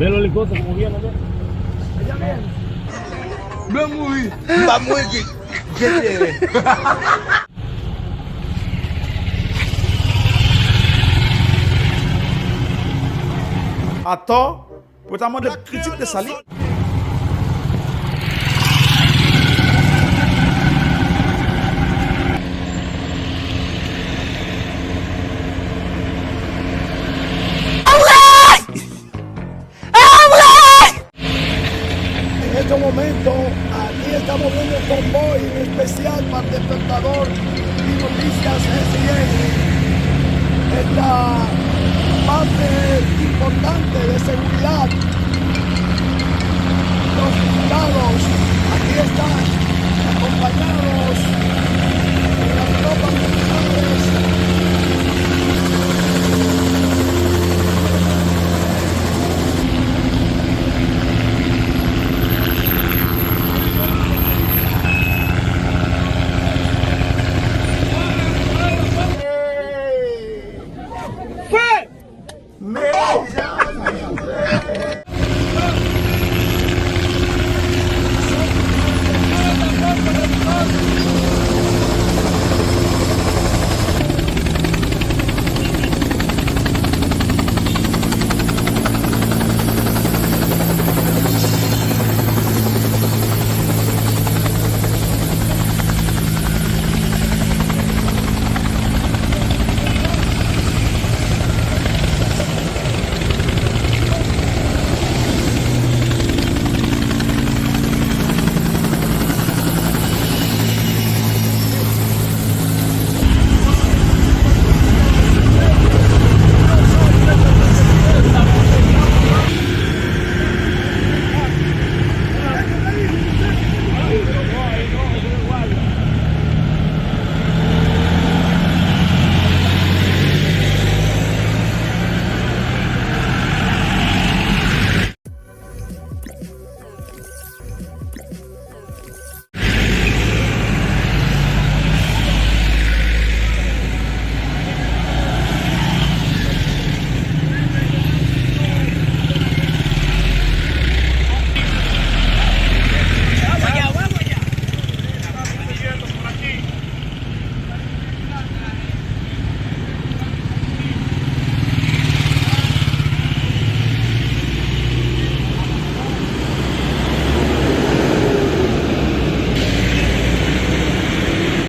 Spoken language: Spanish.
Ve los helicópteros como vienen, ve. Allá viene. Vamos, ¿qué tiene? Attends, pourtant moi de critique de Sali. En este momento, aquí estamos viendo un convoy especial para el despertador y noticias SIN. Esta parte importante de seguridad. Los soldados aquí están acompañados de las tropas militares. Me llaman.